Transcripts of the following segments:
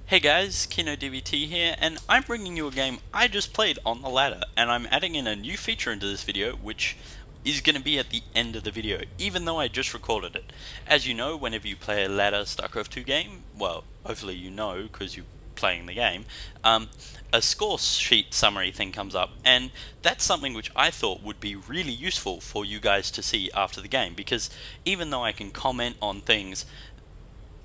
Hey guys, KEnODvT here, and I'm bringing you a game I just played on the ladder, and I'm adding in a new feature into this video, which is going to be at the end of the video, even though I just recorded it. As you know, whenever you play a ladder Starcraft 2 game, well, hopefully you know, because you're playing the game, a score sheet summary thing comes up, and that's something which I thought would be really useful for you guys to see after the game, because even though I can comment on things,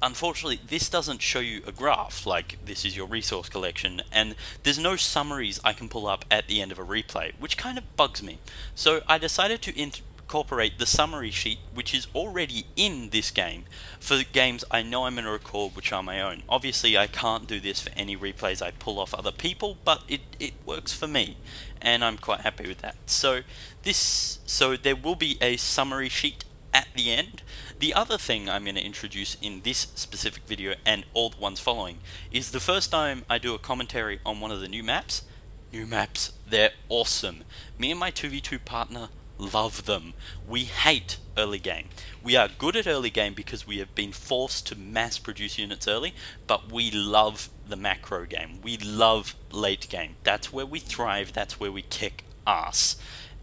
unfortunately, this doesn't show you a graph, like this is your resource collection, and there's no summaries I can pull up at the end of a replay, which kind of bugs me. So I decided to incorporate the summary sheet, which is already in this game, for the games I know I'm going to record which are my own. Obviously, I can't do this for any replays I pull off other people, but it works for me, and I'm quite happy with that. So there will be a summary sheet at the end. The other thing I'm going to introduce in this specific video and all the ones following is the first time I do a commentary on one of the new maps. New maps, they're awesome. Me and my 2v2 partner love them. We hate early game. We are good at early game because we have been forced to mass produce units early, but we love the macro game. We love late game. That's where we thrive, that's where we kick ass.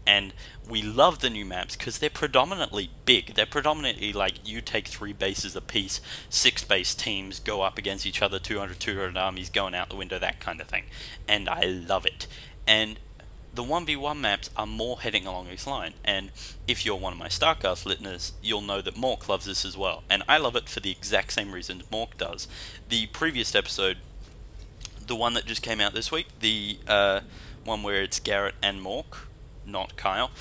And we love the new maps because they're predominantly big. They're predominantly like you take 3 bases apiece, 6 base teams go up against each other, 200 armies going out the window, that kind of thing. And I love it. And the 1v1 maps are more heading along this line. And if you're one of my Starcraft listeners, you'll know that Mork loves this as well. And I love it for the exact same reasons Mork does. The previous episode, the one that just came out this week, the one where it's Garrett and Mork, not Kyle,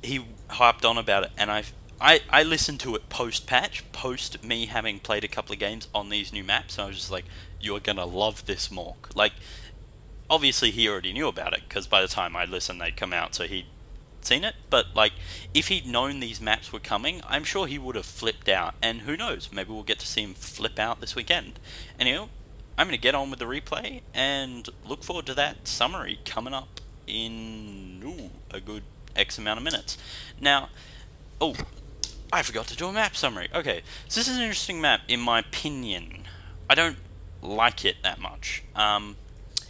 he harped on about it, and I listened to it post-patch, post me having played a couple of games on these new maps, and I was just like, you're gonna love this, Mork. Like, obviously he already knew about it, because by the time I listened they'd come out, so he'd seen it, but like, if he'd known these maps were coming, I'm sure he would have flipped out, and who knows, maybe we'll get to see him flip out this weekend. Anyway, I'm gonna get on with the replay, and look forward to that summary coming up in a good X amount of minutes. Now, oh, I forgot to do a map summary. Okay, so this is an interesting map in my opinion. I don't like it that much.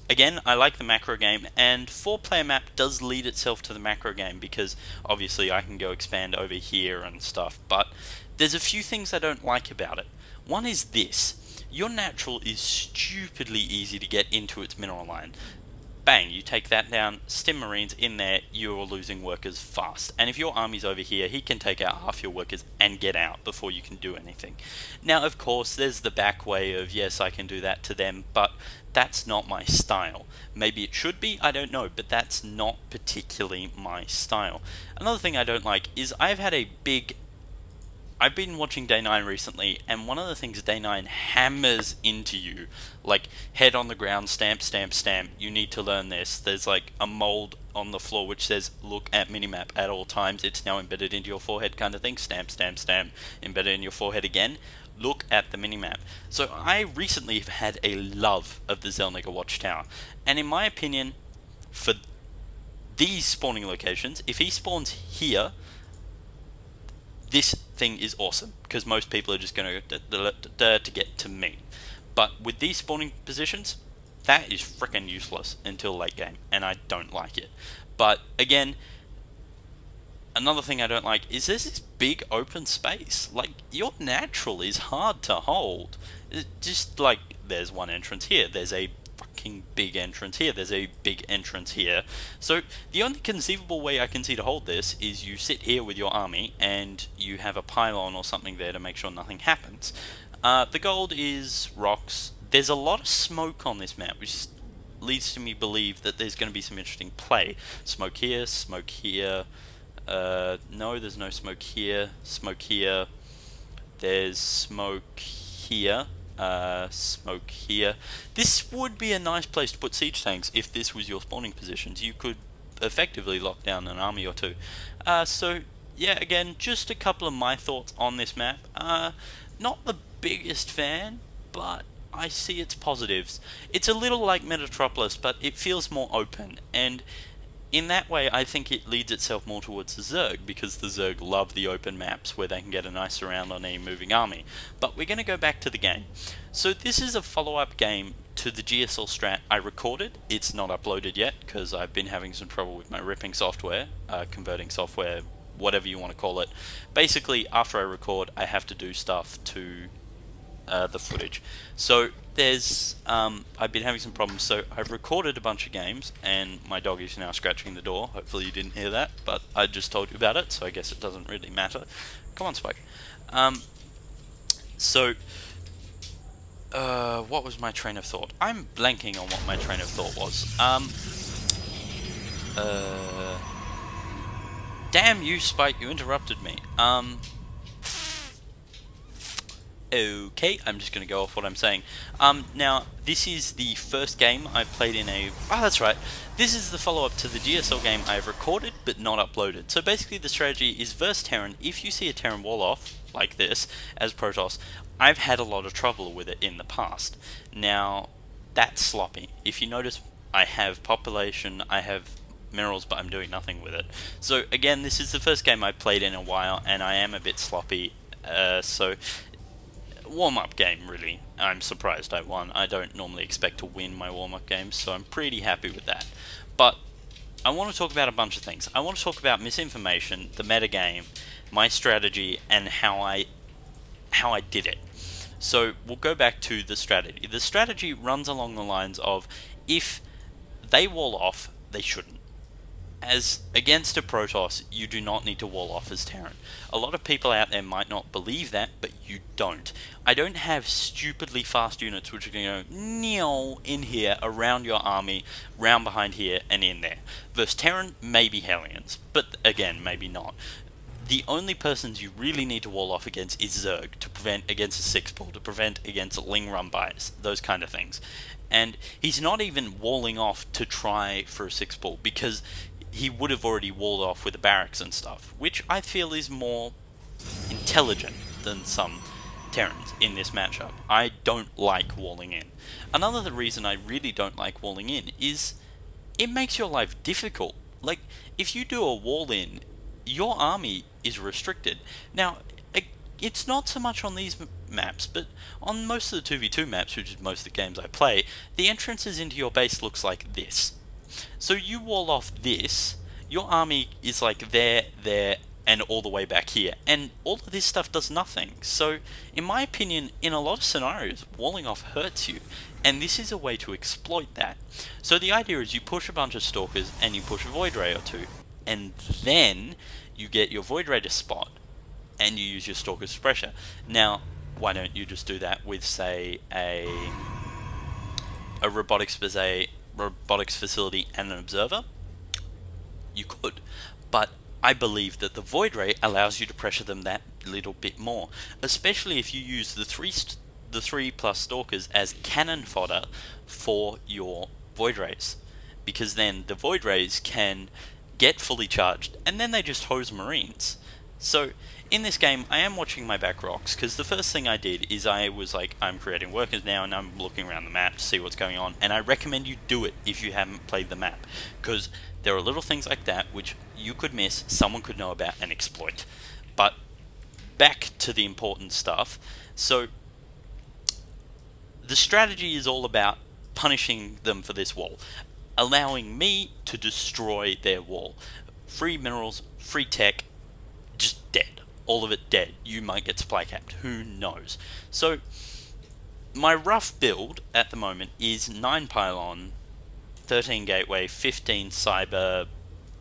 Again, I like the macro game, and 4-player map does lead itself to the macro game because obviously I can go expand over here and stuff, but there's a few things I don't like about it. One is this: your natural is stupidly easy to get into its mineral line. Bang, you take that down, Stim Marines in there, you're losing workers fast. And if your army's over here, he can take out half your workers and get out before you can do anything. Now, of course, there's the back way of, yes, I can do that to them, but that's not my style. Maybe it should be, I don't know, but that's not particularly my style. Another thing I don't like is I've been watching Day 9 recently, and one of the things Day 9 hammers into you, like head on the ground, stamp, stamp, stamp, you need to learn this. There's like a mold on the floor which says look at minimap at all times, it's now embedded into your forehead kind of thing, stamp, stamp, stamp, embedded in your forehead again, look at the minimap. So I recently have had a love of the Zelniger Watchtower, and in my opinion, for these spawning locations, if he spawns here, this thing is awesome, because most people are just going to get to me. But with these spawning positions, that is frickin' useless until late game, and I don't like it. But again, another thing I don't like is there's this big open space. Like, your natural is hard to hold. It's just like, there's one entrance here, there's a fucking big entrance here, there's a big entrance here. So the only conceivable way I can see to hold this is you sit here with your army and you have a pylon or something there to make sure nothing happens. The gold is rocks. There's a lot of smoke on this map, which leads to me believe that there's going to be some interesting play. Smoke here, smoke here. No, there's no smoke here. Smoke here. There's smoke here. Smoke here. This would be a nice place to put siege tanks if this was your spawning positions. You could effectively lock down an army or two. So yeah, again, just a couple of my thoughts on this map. Not the biggest fan, but I see its positives. It's a little like Metropolis, but it feels more open, and in that way, I think it leads itself more towards the Zerg, because the Zerg love the open maps where they can get a nice surround on any moving army. But we're going to go back to the game. So this is a follow-up game to the GSL strat I recorded. It's not uploaded yet, because I've been having some trouble with my ripping software, converting software, whatever you want to call it. Basically, after I record, I have to do stuff to the footage. So there's I've been having some problems, so I've recorded a bunch of games, and my dog is now scratching the door. Hopefully you didn't hear that, but I just told you about it, so I guess it doesn't really matter. Come on, Spike. What was my train of thought? I'm blanking on what my train of thought was. Damn you, Spike, you interrupted me. Okay, I'm just going to go off what I'm saying. Now, this is the first game I've played in a... Oh, that's right. This is the follow-up to the GSL game I've recorded, but not uploaded. So basically the strategy is versus Terran. If you see a Terran wall off, like this, as Protoss, I've had a lot of trouble with it in the past. Now, that's sloppy. If you notice, I have population, I have minerals, but I'm doing nothing with it. So again, this is the first game I've played in a while, and I am a bit sloppy, so... warm-up game, really. I'm surprised I won. I don't normally expect to win my warm-up games, so I'm pretty happy with that. But I want to talk about a bunch of things. I want to talk about misinformation, the metagame, my strategy, and how I did it. So we'll go back to the strategy. The strategy runs along the lines of, if they wall off, they shouldn't. As against a Protoss, you do not need to wall off as Terran. A lot of people out there might not believe that, but you don't. I don't have stupidly fast units which are going to go neo in here, around your army, round behind here, and in there. Versus Terran, maybe Hellions, but again, maybe not. The only persons you really need to wall off against is Zerg, to prevent against a 6-ball, to prevent against Ling run bys, those kind of things. And he's not even walling off to try for a 6-ball, because he would have already walled off with the barracks and stuff, which I feel is more intelligent than some Terrans in this matchup. I don't like walling in. Another reason I really don't like walling in is it makes your life difficult. Like, if you do a wall in, your army is restricted. Now, it's not so much on these maps, but on most of the 2v2 maps, which is most of the games I play, the entrances into your base looks like this. So you wall off this, your army is like there, and all the way back here, and all of this stuff does nothing. So, in my opinion, in a lot of scenarios, walling off hurts you, and this is a way to exploit that. So the idea is you push a bunch of Stalkers, and you push a Void Ray or two, and then you get your Void Ray to spot, and you use your Stalker's pressure. Now, why don't you just do that with, say, a robotics facility and an observer? You could, but I believe that the Void Ray allows you to pressure them that little bit more, especially if you use the 3+ Stalkers as cannon fodder for your Void Rays, because then the Void Rays can get fully charged, and then they just hose Marines. So in this game, I am watching my back rocks, because the first thing I did is I was like, I'm creating workers now, and I'm looking around the map to see what's going on, and I recommend you do it if you haven't played the map, because there are little things like that which you could miss, someone could know about, and exploit. But back to the important stuff. So the strategy is all about punishing them for this wall, allowing me to destroy their wall. Free minerals, free tech, just dead. All of it dead. You might get supply capped. Who knows? So my rough build at the moment is 9 pylon, 13 gateway, 15 cyber,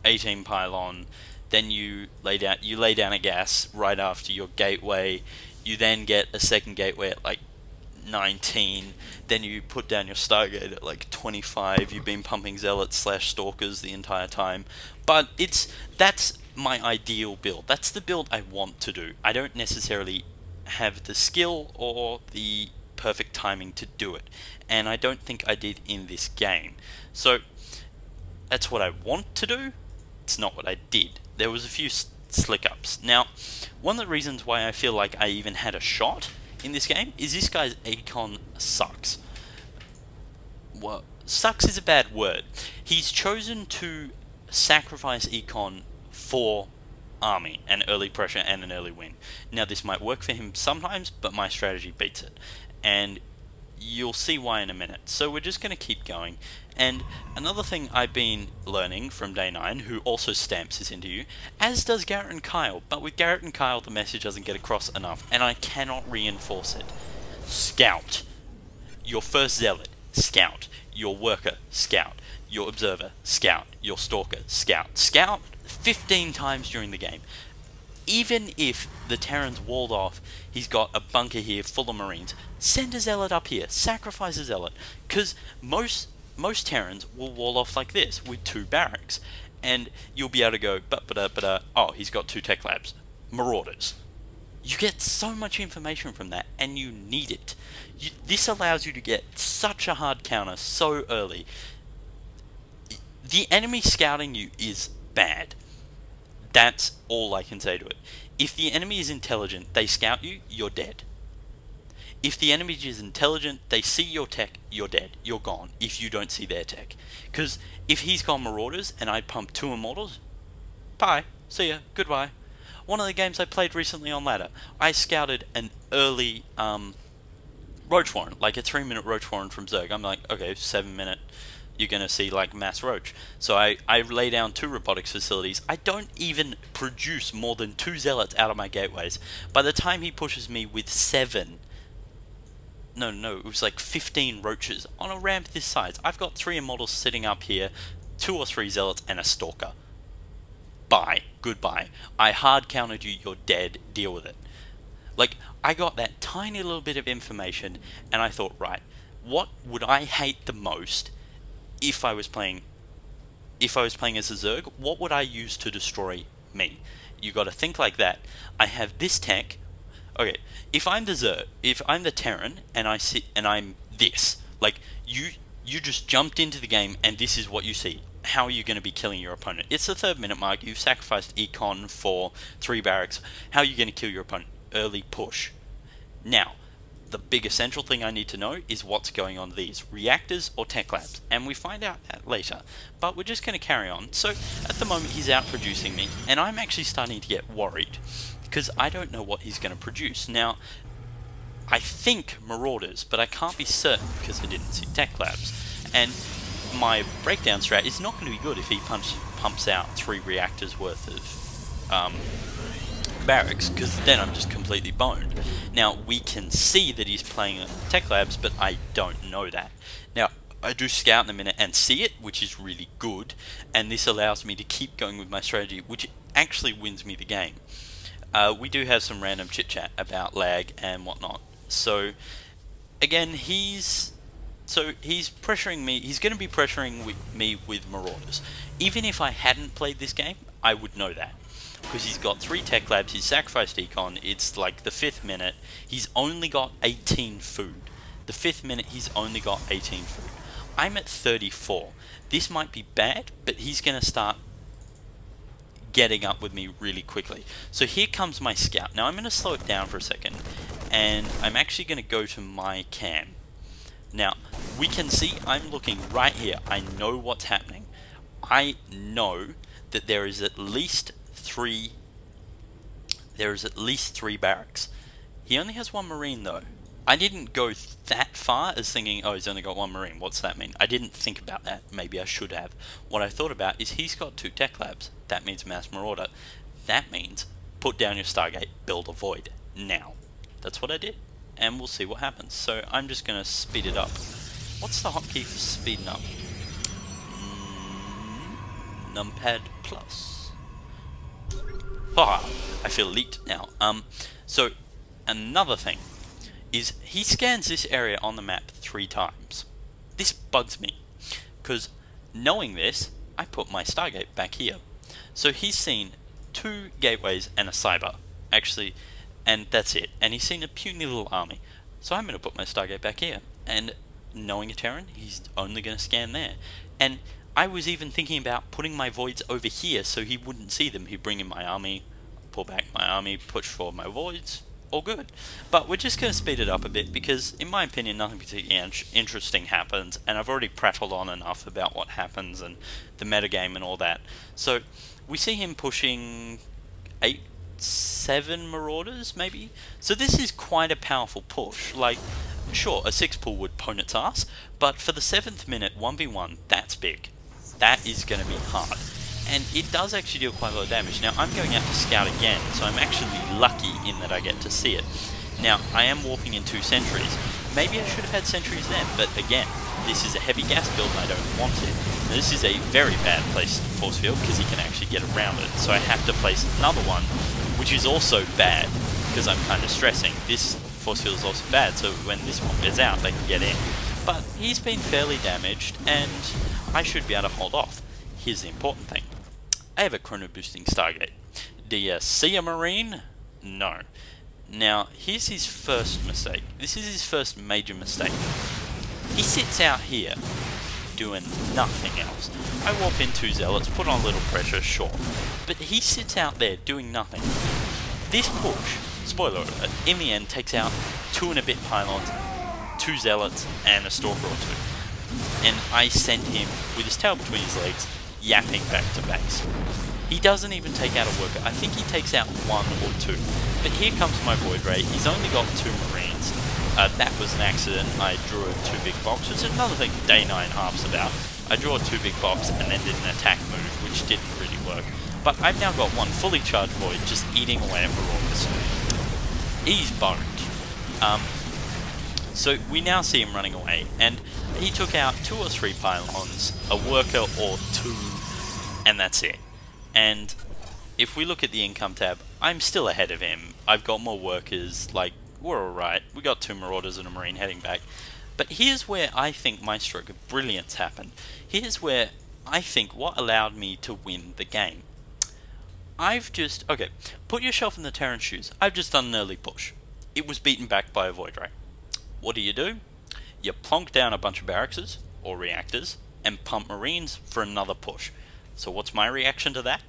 18 pylon. Then you lay down a gas right after your gateway. You then get a second gateway at like 19. Then you put down your Stargate at like 25. You've been pumping Zealots / Stalkers the entire time. But that's my ideal build. That's the build I want to do. I don't necessarily have the skill or the perfect timing to do it, and I don't think I did in this game. So that's what I want to do. It's not what I did. There was a few slick ups. Now, one of the reasons why I feel like I even had a shot in this game is this guy's Acon sucks. Well, sucks is a bad word. He's chosen to sacrifice econ for army and early pressure and an early win. Now this might work for him sometimes, but my strategy beats it, and you'll see why in a minute. So we're just going to keep going. And another thing I've been learning from Day 9, who also stamps this into you, as does Garrett and Kyle, but with Garrett and Kyle the message doesn't get across enough, and I cannot reinforce it. Scout. Your first zealot, scout. Your worker, scout. Your observer, scout. Your stalker, scout. Scout 15 times during the game. Even if the Terran's walled off, he's got a bunker here full of Marines, send a zealot up here, sacrifice a zealot, because most Terrans will wall off like this, with 2 barracks, and you'll be able to go, oh, he's got 2 tech labs, marauders. You get so much information from that, and you need it. This allows you to get such a hard counter so early. The enemy scouting you is bad. That's all I can say to it. If the enemy is intelligent, they scout you, you're dead. If the enemy is intelligent, they see your tech, you're dead. You're gone if you don't see their tech. Because if he's got marauders and I pump 2 immortals, bye, see ya, goodbye. One of the games I played recently on ladder, I scouted an early roach warren, like a 3-minute roach warren from Zerg. I'm like, okay, 7-minute. You're going to see like mass roach. So I lay down 2 robotics facilities. I don't even produce more than 2 zealots out of my gateways. By the time he pushes me with 7, no, it was like 15 roaches on a ramp this size. I've got 3 immortals sitting up here, 2 or 3 zealots and a stalker. Bye, goodbye. I hard countered you, you're dead, deal with it. Like, I got that tiny little bit of information and I thought, right, what would I hate the most if I was playing as a Zerg? What would I use to destroy me? You got to think like that. I have this tech. Okay, if I'm the Zerg, if I'm the Terran and I sit and I'm this, like you just jumped into the game and this is what you see. How are you going to be killing your opponent? It's the 3rd minute mark. You've sacrificed econ for 3 barracks. How are you going to kill your opponent? Early push. Now, the big essential thing I need to know is what's going on these, reactors or tech labs, and we find out that later, but we're just going to carry on. So at the moment he's out producing me, and I'm actually starting to get worried, because I don't know what he's going to produce. Now, I think marauders, but I can't be certain because I didn't see tech labs, and my breakdown strat is not going to be good if he pumps out 3 reactors worth of barracks, because then I'm just completely boned. Now we can see that he's playing tech labs, but I don't know that. Now I do scout in a minute and see it, which is really good, and this allows me to keep going with my strategy, which actually wins me the game. We do have some random chit chat about lag and whatnot. So again, he's pressuring me. He's going to be pressuring me with marauders. Even if I hadn't played this game, I would know that. Because he's got 3 tech labs, he's sacrificed econ, it's like the 5th minute, he's only got 18 food. The 5th minute, he's only got 18 food. I'm at 34. This might be bad, but he's going to start getting up with me really quickly. So here comes my scout. Now I'm going to slow it down for a second, and I'm actually going to go to my cam. Now, we can see I'm looking right here. I know what's happening. I know that there is at least 3 barracks. He only has 1 marine though. I didn't go that far as thinking, oh, he's only got 1 marine, what's that mean? I didn't think about that. Maybe I should have. What I thought about is he's got 2 tech labs. That means mass marauder. That means put down your Stargate, build a void now. That's what I did, and we'll see what happens. So I'm just going to speed it up. What's the hotkey for speeding up? Numpad plus. Ah, I feel leaked now. So another thing is he scans this area on the map 3 times. This bugs me, because knowing this, I put my Stargate back here. So he's seen 2 gateways and a cyber, actually, and that's it. And he's seen a puny little army. So I'm going to put my Stargate back here. And knowing a Terran, he's only going to scan there. And I was even thinking about putting my voids over here so he wouldn't see them. He'd bring in my army, pull back my army, push for my voids, all good. But we're just going to speed it up a bit because, in my opinion, nothing particularly interesting happens, and I've already prattled on enough about what happens and the metagame and all that. So we see him pushing 7 Marauders, maybe? So this is quite a powerful push. Like, sure, a 6 pull would pwn its ass, but for the 7th minute 1v1, that's big. That is going to be hard. And it does actually deal quite a lot of damage. Now, I'm going out to scout again, so I'm actually lucky in that I get to see it. Now, I am warping in 2 sentries. Maybe I should have had sentries then, but again, this is a heavy gas build and I don't want it. Now, this is a very bad place force field because he can actually get around it, so I have to place another one, which is also bad because I'm kind of stressing. This force field is also bad, so when this one is out, they can get in. But he's been fairly damaged, and I should be able to hold off. Here's the important thing. I have a chrono boosting Stargate. Do you see a Marine? No. Now, here's his first mistake. This is his first major mistake. He sits out here doing nothing else. I warp in 2 Zealots, put on a little pressure, sure. But he sits out there doing nothing. This push, spoiler alert, in the end takes out 2 and a bit pylons, 2 Zealots, and a Stalker or 2. And I send him with his tail between his legs, yapping back to base. He doesn't even take out a worker. I think he takes out 1 or 2. But here comes my Void Ray. He's only got 2 Marines. That was an accident. I drew a 2 big box. It's another thing Day 9 harps about. I drew a 2 big box and then did an attack move, which didn't really work. But I've now got 1 fully charged Void just eating away at Marauders. He's boned. So we now see him running away, and he took out 2 or 3 pylons, a worker or 2, and that's it. And if we look at the income tab, I'm still ahead of him. I've got more workers, like, we're alright. We got 2 Marauders and a Marine heading back. But here's where I think my stroke of brilliance happened. Here's where I think what allowed me to win the game. Okay, put yourself in the Terran shoes. I've just done an early push. It was beaten back by a Void Ray. What do? You plonk down a bunch of barracks or reactors and pump Marines for another push. So what's my reaction to that?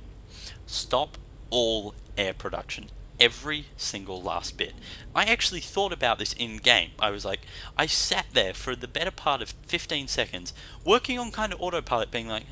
Stop all air production. Every single last bit. I actually thought about this in game. I sat there for the better part of 15 seconds working on kind of autopilot, being like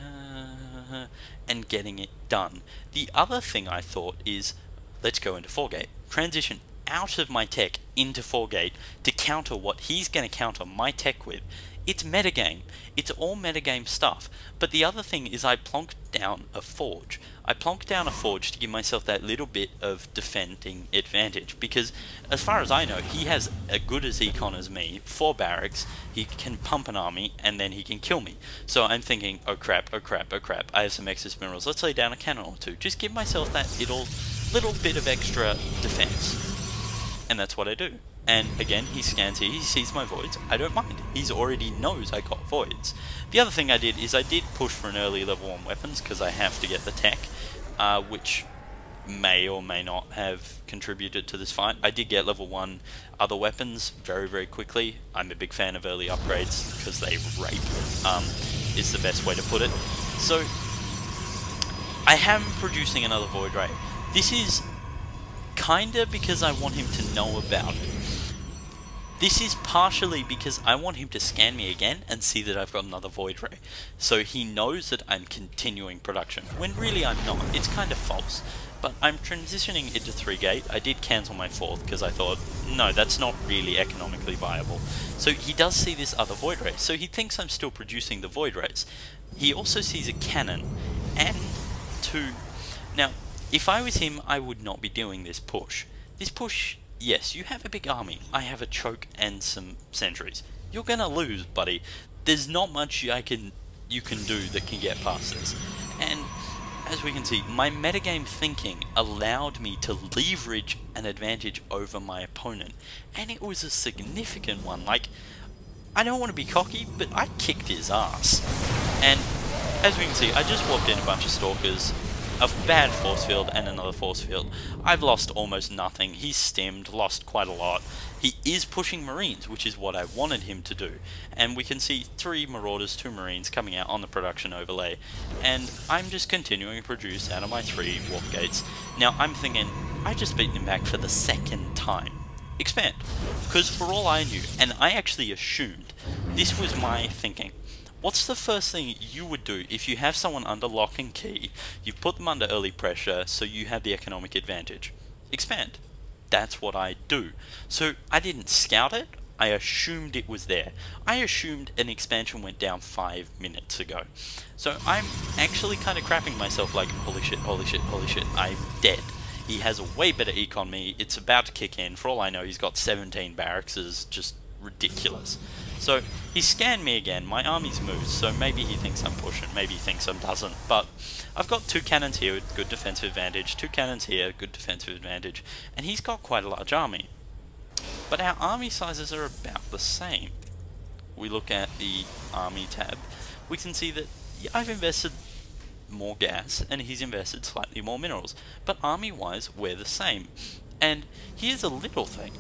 and getting it done. The other thing I thought is, let's go into 4-gate. Transition out of my tech into 4-gate to counter what he's going to counter my tech with. It's metagame. It's all metagame stuff. But the other thing is I plonked down a forge. I plonked down a forge to give myself that little bit of defending advantage. Because as far as I know, he has as good as econ as me. 4 barracks, he can pump an army, and then he can kill me. So I'm thinking, oh crap, oh crap, oh crap. I have some excess minerals. Let's lay down a cannon or 2. Just give myself that little bit of extra defense. And that's what I do. And again, he scans here, he sees my voids, I don't mind. He already knows I got voids. The other thing I did is I did push for an early level 1 weapons because I have to get the tech, which may or may not have contributed to this fight. I did get level 1 other weapons very, very quickly. I'm a big fan of early upgrades because they rape, is the best way to put it. So, I am producing another Void Ray. This is kinda because I want him to know about it. This is partially because I want him to scan me again and see that I've got another Void Ray. So he knows that I'm continuing production, when really I'm not. It's kind of false. But I'm transitioning into 3-gate. I did cancel my 4th because I thought, no, that's not really economically viable. So he does see this other Void Ray. So he thinks I'm still producing the Void Rays. He also sees a cannon and 2... Now, if I was him, I would not be doing this push. This push... Yes, you have a big army. I have a choke and some sentries. You're gonna lose, buddy. There's not much you can do that can get past this. And as we can see, my metagame thinking allowed me to leverage an advantage over my opponent. And it was a significant one. Like, I don't want to be cocky, but I kicked his ass. And as we can see, I just walked in a bunch of stalkers, a bad force field and another force field. I've lost almost nothing. He's stemmed, lost quite a lot. He is pushing Marines, which is what I wanted him to do. And we can see 3 Marauders, 2 Marines coming out on the production overlay. And I'm just continuing to produce out of my 3 warp gates. Now I'm thinking, I've just beaten him back for the 2nd time. expand. Because for all I knew, and I actually assumed, this was my thinking. What's the first thing you would do if you have someone under lock and key, you've put them under early pressure, so you have the economic advantage? Expand. That's what I do. So I didn't scout it, I assumed it was there. I assumed an expansion went down 5 minutes ago. So I'm actually kind of crapping myself like, holy shit, holy shit, holy shit, I'm dead. He has a way better econ me, it's about to kick in, for all I know he's got 17 barracks, is just ridiculous. So he scanned me again, my army's moved, so maybe he thinks I'm pushing, maybe he thinks I doesn't, but I've got 2 cannons here with good defensive advantage, 2 cannons here, good defensive advantage, and he's got quite a large army. But our army sizes are about the same. We look at the army tab, we can see that I've invested more gas and he's invested slightly more minerals, but army wise we're the same. And here's a little thing.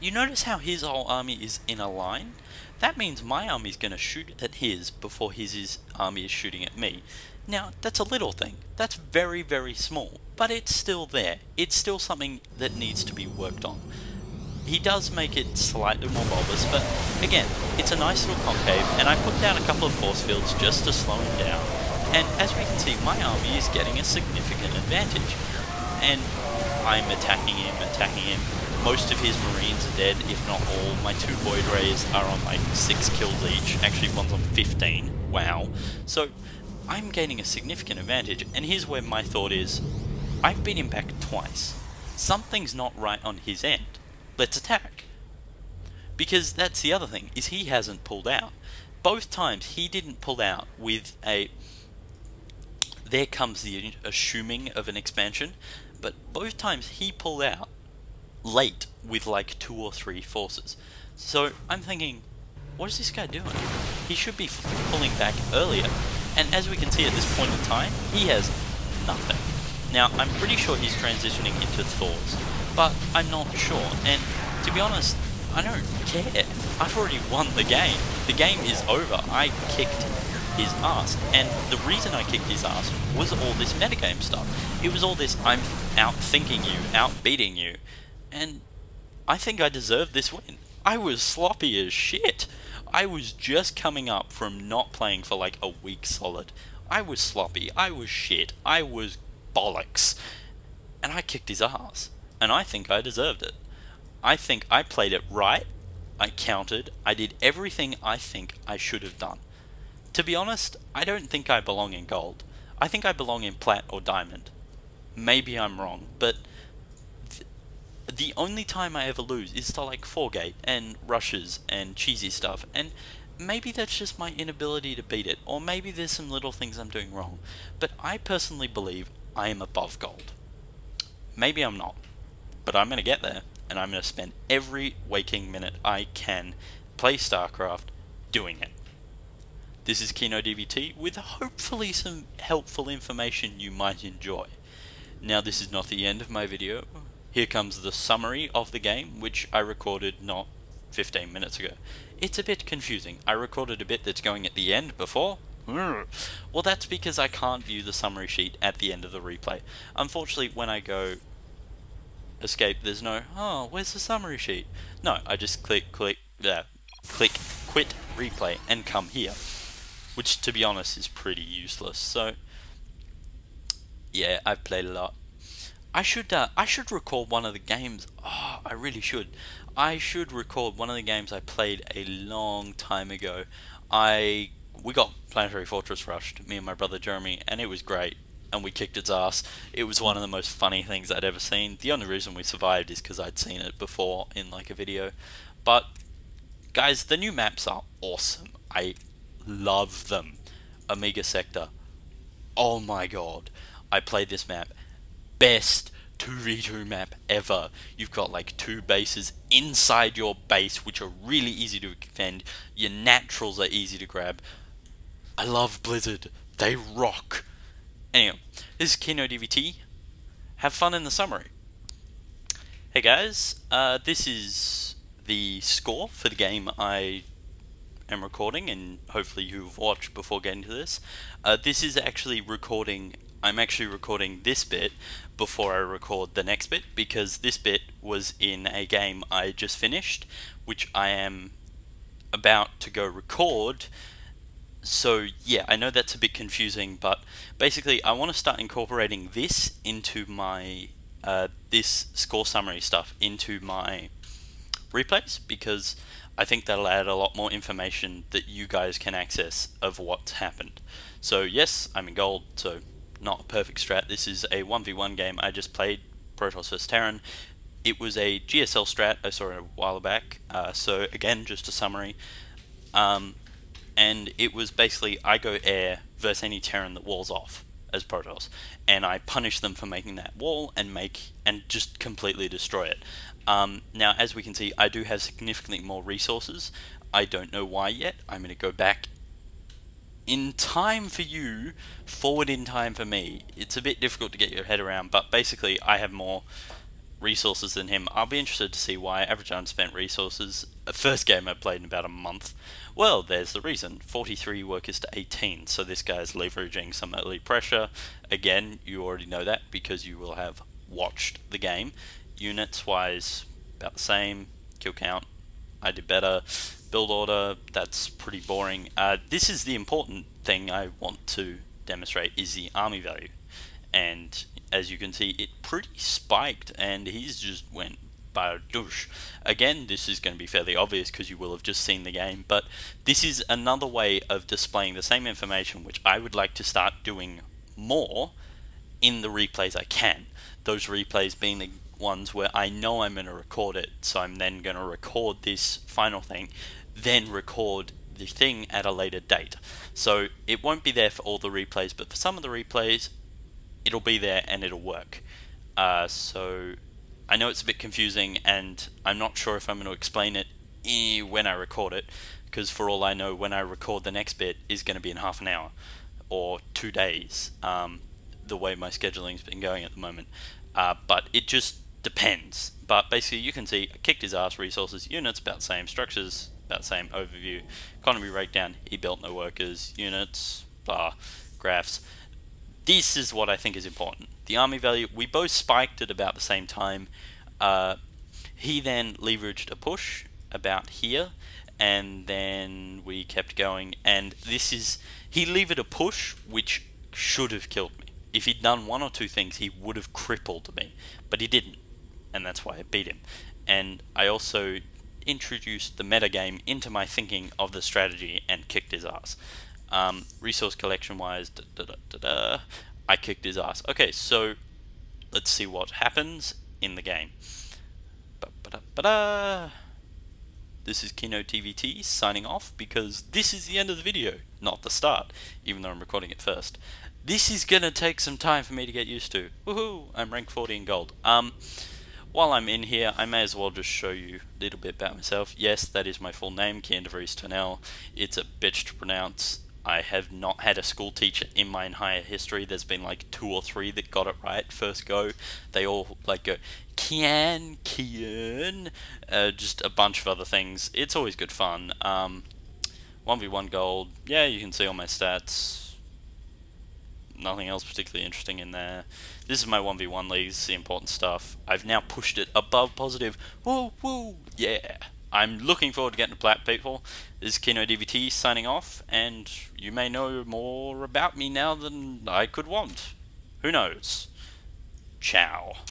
You notice how his whole army is in a line? That means my army is going to shoot at his before his army is shooting at me. Now, that's a little thing. That's very, very small. But it's still there. It's still something that needs to be worked on. He does make it slightly more bulbous, but again, it's a nice little concave, and I put down a couple of force fields just to slow him down. And as we can see, my army is getting a significant advantage. And I'm attacking him. Most of his marines are dead, if not all. My 2 void rays are on like 6 kills each. Actually, one's on 15. Wow. So I'm gaining a significant advantage, and here's where my thought is, I've beat him back twice. Something's not right on his end. Let's attack. Because that's the other thing, is he hasn't pulled out. Both times he didn't pull out with a, there comes the assuming of an expansion, but both times he pulled out late with like 2 or 3 forces. So I'm thinking, what is this guy doing? He should be pulling back earlier. And as we can see at this point in time, he has nothing. Now, I'm pretty sure he's transitioning into Thors, but I'm not sure. And to be honest, I don't care. I've already won the game. The game is over. I kicked his ass. And the reason I kicked his ass was all this metagame stuff. It was all this, I'm out-thinking you, out-beating you. And I think I deserved this win. I was sloppy as shit. I was just coming up from not playing for like a week solid. I was sloppy, I was shit, I was bollocks. And I kicked his ass. And I think I deserved it. I think I played it right, I countered, I did everything I think I should have done. To be honest, I don't think I belong in gold. I think I belong in plat or diamond. Maybe I'm wrong, but the only time I ever lose is to like 4-gate and rushes and cheesy stuff, and maybe that's just my inability to beat it, or maybe there's some little things I'm doing wrong, but I personally believe I am above gold. Maybe I'm not, but I'm going to get there, and I'm going to spend every waking minute I can play Starcraft doing it. This is KEnODvT with hopefully some helpful information you might enjoy. Now, this is not the end of my video. Here comes the summary of the game, which I recorded not 15 minutes ago. It's a bit confusing. I recorded a bit that's going at the end before. Well, that's because I can't view the summary sheet at the end of the replay. Unfortunately, when I go escape, there's no, oh, where's the summary sheet? No, I just click quit replay and come here, which to be honest is pretty useless. So yeah, I've played a lot. I should record one of the games. Oh, I really should. I should record one of the games I played a long time ago. We got Planetary Fortress rushed, me and my brother Jeremy, and it was great. And we kicked its ass. It was one of the most funny things I'd ever seen. The only reason we survived is because I'd seen it before in like a video. But guys, the new maps are awesome. I love them. Omega Sector. Oh my god. I played this map. Best 2v2 map ever. You've got like 2 bases inside your base, which are really easy to defend. Your naturals are easy to grab. I love Blizzard. They rock. Anyway, this is KEnODvT. Have fun in the summary. Hey guys, this is the score for the game I am recording, and hopefully you've watched before getting to this. This is actually recording I'm actually recording this bit before I record the next bit, because this bit was in a game I just finished, which I am about to go record. So yeah, I know that's a bit confusing, but basically I want to start incorporating this into my this score summary stuff into my replays, because I think that'll add a lot more information that you guys can access of what's happened. So yes, I'm in gold, so not a perfect strat. This is a 1v1 game I just played, Protoss vs Terran. It was a GSL strat I saw it a while back, so again, just a summary. And it was basically I go air versus any Terran that walls off as Protoss, and I punish them for making that wall and just completely destroy it. Now, as we can see, I do have significantly more resources. I don't know why yet. I'm going to go back in time for you, forward in time for me. It's a bit difficult to get your head around, but basically I have more resources than him. I'll be interested to see why. Average unspent resources. First game I played in about a month. Well, there's the reason. 43 workers to 18. So this guy's leveraging some early pressure. Again, you already know that because you will have watched the game. Units wise, about the same. Kill count, I did better. Build order, that's pretty boring. This is the important thing I want to demonstrate, is the army value. And as you can see, it pretty spiked, and he's just went bardouche. Again, this is going to be fairly obvious because you will have just seen the game, but this is another way of displaying the same information, which I would like to start doing more in the replays I can. Those replays being the ones where I know I'm going to record it, so I'm then going to record this final thing, then record the thing at a later date. So it won't be there for all the replays, but for some of the replays it'll be there and it'll work. So I know it's a bit confusing, and I'm not sure if I'm going to explain it when I record it, because for all I know, when I record the next bit is going to be in half an hour or 2 days, the way my scheduling's been going at the moment. But it just depends. But basically you can see I kicked his ass. Resources, units about the same, structures about the same, overview, economy breakdown, he built no workers, units, blah, graphs. This is what I think is important. The army value, we both spiked at about the same time. He then leveraged a push about here, and then we kept going, and he levered a push which should have killed me. If he'd done one or two things, he would have crippled me, but he didn't, and that's why I beat him. And I also introduced the metagame into my thinking of the strategy and kicked his ass. Resource collection wise, I kicked his ass. Okay, so let's see what happens in the game. This is KEnODvT signing off, because this is the end of the video, not the start, even though I'm recording it first. This is gonna take some time for me to get used to. Woohoo! I'm rank 40 in gold. While I'm in here, I may as well just show you a little bit about myself. Yes, that is my full name, KEnODvT. It's a bitch to pronounce. I have not had a school teacher in my entire history. There's been like 2 or 3 that got it right first go. They all like go, Kian, just a bunch of other things. It's always good fun. 1v1 gold. Yeah, you can see all my stats. Nothing else particularly interesting in there. This is my 1v1 leagues, the important stuff. I've now pushed it above positive. Woo, woo, yeah. I'm looking forward to getting to plat, people. This is KEnODvT signing off, and you may know more about me now than I could want. Who knows? Ciao.